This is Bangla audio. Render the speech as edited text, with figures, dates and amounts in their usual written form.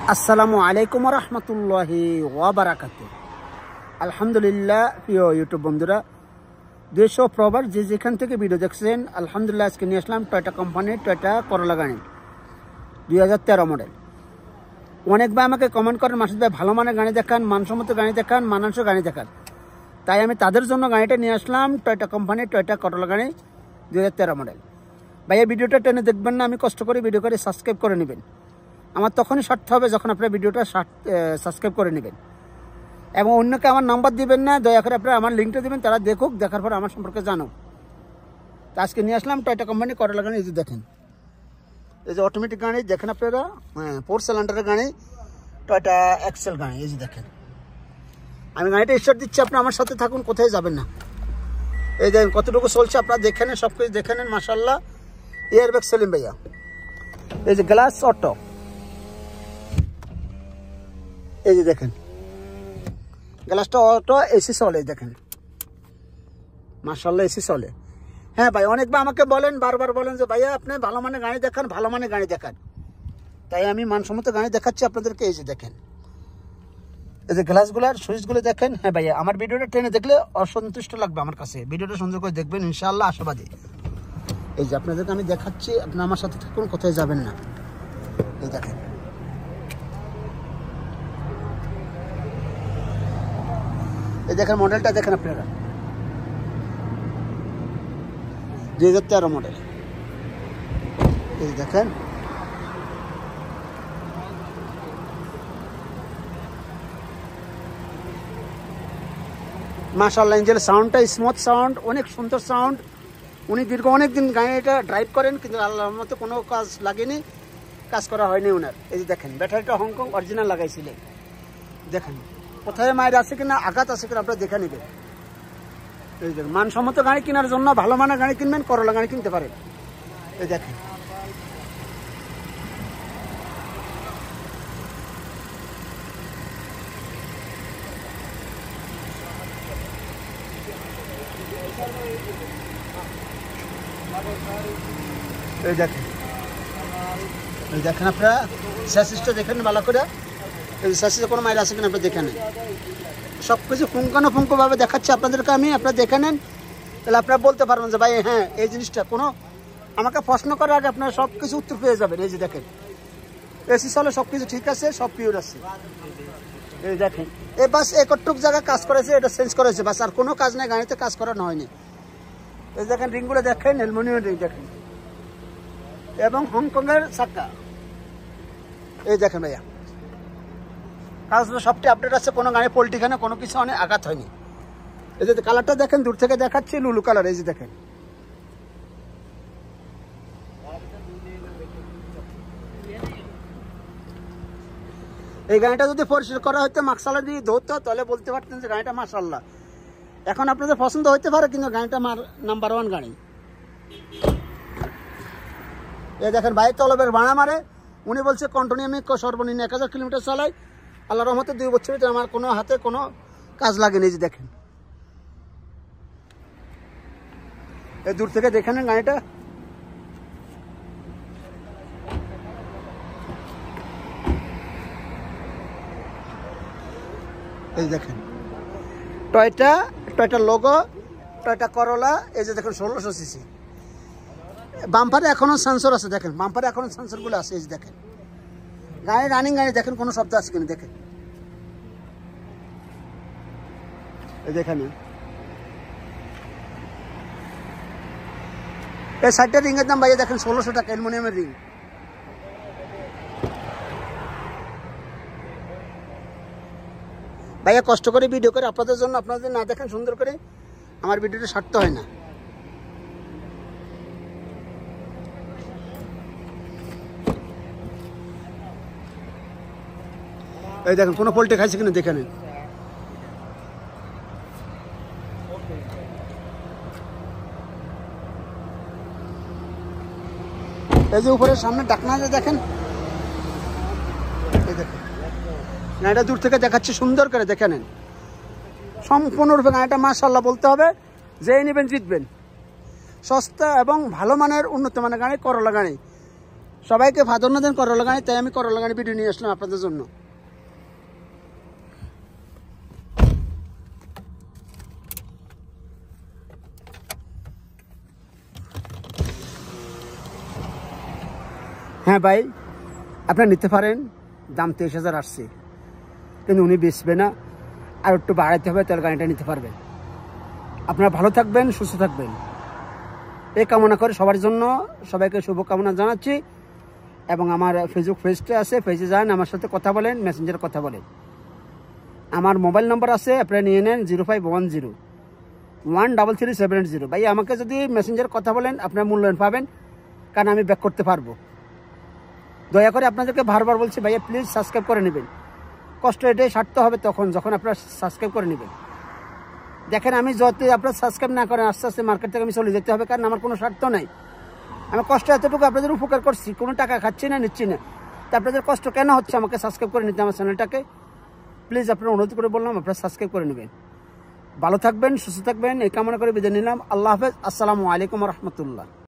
আসসালামু আলাইকুম রহমতুল্লাহি ওয়া বারাকাতুহু। আলহামদুলিল্লাহ, প্রিয় ইউটিউব বন্ধুরা, দেশ ও প্রবাস যে যেখান থেকে ভিডিও দেখছেন, আলহামদুলিল্লাহ আজকে নিয়ে আসলাম টয়োটা কোম্পানির টয়োটা করোলা গাড়ি 2013 মডেল। অনেকবার আমাকে কমেন্ট করেন, মাসুদ ভাই ভালো মানের গাড়ি দেখান, মানসম্মত গাড়ি দেখান, মানানসই গাড়ি দেখান। তাই আমি তাদের জন্য গাড়িটা নিয়ে আসলাম, টয়োটা কোম্পানির টয়োটা করোলা গাড়ি 2013 মডেল। ভাইয়া ভিডিওটা টেনে দেখবেন না, আমি কষ্ট করে ভিডিও করে সাবস্ক্রাইব করে নেবেন। আমার তখনই স্বার্থ হবে যখন আপনার ভিডিওটা সাবস্ক্রাইব করে নেবেন এবং অন্যকে আমার নাম্বার দিবেন না, দয়া করে আপনারা আমার লিঙ্কটা দেবেন, তারা দেখুক, দেখার পর আমার সম্পর্কে জানো। তো আজকে নিয়ে আসলাম টয়োটা কোম্পানি করোলা গাড়ি। এই যে দেখেন, এই যে অটোমেটিক গাড়ি দেখেন আপনারা, 4 সিলিন্ডারের গাড়ি, টয়োটা এক্সেল গাড়ি। এই যে দেখেন, আমি গাড়িটা স্টার্ট দিচ্ছি, আপনি আমার সাথে থাকুন, কোথায় যাবেন না। এই দেখেন কতটুকু চলছে, আপনারা দেখে নেন, সব কিছু দেখে নেন। মাশাআল্লাহ, এয়ার ব্যাগ সেলিম ভাইয়া। এই যে গ্লাস অটো, এই যে দেখেন গ্লাসটা অটো, এসি চলে, দেখেন মাশাআল্লাহ এসি চলে। হ্যাঁ ভাই, অনেকবার আমাকে বলেন, বারবার বলেন যে ভাইয়া আপনি ভালো মানের গাড়ি দেখান, ভালো মানের গাড়ি দেখান। তাই আমি মানসম্মত গাড়ি দেখাচ্ছি আপনাদেরকে। এই যে দেখেন, এই যে গ্লাসগুলার সুইচগুলো দেখেন। হ্যাঁ ভাইয়া, আমার ভিডিওটা টেনে দেখলে অসন্তুষ্ট লাগবে আমার কাছে, ভিডিওটা সুন্দর করে দেখবেন ইনশাআল্লাহ, আশাবাদী। এই যে আপনাদেরকে আমি দেখাচ্ছি, আপনি আমার সাথে থাকুন, কোথায় যাবেন না। এই দেখেন, এই দেখেন মডেলটা দেখেন আপনারা, 2013 মডেল। এই দেখেন, মাশাআল্লাহ ইঞ্জিনের সাউন্ডটা স্মুথ সাউন্ড, অনেক সুন্দর সাউন্ড। উনি দীর্ঘ অনেক দিন গাড়িটা ড্রাইভ করেন, কিন্তু আল্লাহর মতো কোনো কাজ লাগেনি, কাজ করা হয়নি ওনার। এই যে দেখেন, ব্যাটারিটা হংকং অরিজিনাল লাগাইছিলেন। দেখেন কোথায় মায়ের আছে কিনা, আঘাত আছে কিনা আপনারা দেখে নেবেন। এই দেখেন, মানসম্মত গাড়ি কেনার জন্য, ভালো মানের গাড়ি কিনবেন, করোলা গাড়ি কিনতে পারেন। এই দেখেন, এই দেখেন, এই দেখেন আপনারা স্যাসিসটা দেখেন ভালো করে। এই স্যাসিসে কোনো মাইল আছে কিনা আপনারা দেখে নেন। সব কিছু পুঙ্খানুপুঙ্খভাবে দেখাচ্ছি আপনাদেরকে আমি, আপনারা দেখে নেন, তাহলে আপনারা বলতে পারবেন যে ভাই হ্যাঁ এই জিনিসটা, কোনো আমাকে প্রশ্ন করার আগে আপনারা সব কিছু উত্তর পেয়ে যাবেন। এই যে দেখেন, এসি চলে, সব কিছু ঠিক আছে, সব পিওর আছে। এই দেখেন, এই বাস একটুক জায়গায় কাজ করেছে, এটা চেঞ্জ করেছে বাস, আর কোনো কাজ নেই, গাড়িতে কাজ করানো হয়নি। এই দেখেন রিংগুলো দেখেন, অ্যালুমিনিয়াম রিং দেখেন, এবং হংকংয়ের চাকা। এই দেখেন ভাইয়া, কাজগুলো সবটি আপডেট আছে, কোনো গাড়ি পোল্ট্রিখানে কোনো কিছু অনেক আঘাত হয়নি। এই যে কালারটা দেখেন, দূর থেকে দেখাচ্ছি, লুলু কালার। এই যে দেখেন, এই গাড়িটা যদি পরিষ্কার করা হতো, মাকসালা দিয়ে ধরতো, তাহলে বলতে পারতেন যে গাড়িটা মাশাআল্লাহ। এখন আপনাদের পছন্দ হইতে পারে, কিন্তু গাড়িটা নাম্বার 1 গাড়ি। এই দেখেন, বাইক তলবের ভাড়া মারে, উনি বলছে কন্টিনিউ আমি সর্বনিম্ন 1000 কিলোমিটার চালাই, আল্লাহর রহমতে 2 বছর ভিতরে আমার কোনো হাতে কোনো কাজ লাগেনি। এই যে দেখেন, এই দূর থেকে দেখেন গাড়িটা। এই দেখেন টয়োটা লোগো, টয়োটা করোলা। এই যে দেখেন 1600 সিসি। বাম্পারে এখনো সেন্সর আছে, দেখেন বাম্পারে এখনো সেন্সরগুলো আছে। এই যে দেখেন, গাড়ি রানিং গাড়ি, দেখেন কোনো শব্দ আছে কিনা দেখেন। এই দেখেন, এই সাইডটা রিংয়ের দাম ভাইয়া দেখেন 1600 টাকা, অ্যালুমিনিয়ামের রিং। ভাইয়া কষ্ট করে ভিডিও করে আপনাদের জন্য, আপনাদের না দেখেন সুন্দর করে, আমার ভিডিওটা সারতে হয় না। এই দেখেন কোনো পোল্টে খাইছে কিনা দেখে নেন। এই যে উপরের সামনে ডাকনা দেখেন, এই দেখেন গাড়িটা দূর থেকে দেখাচ্ছি, সুন্দর করে দেখে নেন। সম্পূর্ণরূপে গাড়িটা মাশাআল্লাহ বলতে হবে, যেই নেবেন জিতবেন। সস্তা এবং ভালো মানের উন্নত মানের গাড়ি, করোলা গাড়ি। সবাইকে প্রাধান্য দেন করলা গাড়ি, তাই আমি করলা গাড়ি ভিডিও নিয়ে আসলাম আপনাদের জন্য। হ্যাঁ ভাই, আপনারা নিতে পারেন, দাম 23,000 আসছে, কিন্তু উনি বেচবে না, আর একটু বাড়াইতে হবে, তাহলে গাড়িটা নিতে পারবেন। আপনারা ভালো থাকবেন, সুস্থ থাকবেন, এই কামনা করে সবার জন্য সবাইকে শুভকামনা জানাচ্ছি। এবং আমার ফেসবুক পেজটা আছে, পেজে যান, আমার সাথে কথা বলেন, মেসেঞ্জারে কথা বলেন। আমার মোবাইল নাম্বার আছে, আপনারা নিয়ে নেন 0510-133-780। ভাই আমাকে যদি মেসেঞ্জারে কথা বলেন আপনার মূল্যায়ন পাবেন, কারণ আমি ব্যাক করতে পারবো। দয়া করে আপনাদেরকে বারবার বলছি, ভাইয়া প্লিজ সাবস্ক্রাইব করে নেবেন। কষ্ট এটাই সারতে হবে তখন যখন আপনারা সাবস্ক্রাইব করে নেবেন। দেখেন আমি যত আপনারা সাবস্ক্রাইব না করেন, আস্তে আস্তে মার্কেট থেকে আমি চলে যেতে হবে, কারণ আমার কোনো স্বার্থ নাই। আমি কষ্ট এতটুকু আপনাদের উপকার করছি, কোনো টাকা খাচ্ছি না, নিচ্ছি না। তা আপনাদের কষ্ট কেন হচ্ছে আমাকে সাবস্ক্রাইব করে নিতে আমার চ্যানেলটাকে? প্লিজ আপনারা অনুরোধ করে বললাম, আপনারা সাবস্ক্রাইব করে নেবেন। ভালো থাকবেন, সুস্থ থাকবেন, এই কামনা করে বিদায় নিলাম। আল্লাহ হাফেজ। আসসালামু আলাইকুম রহমতুল্লাহ।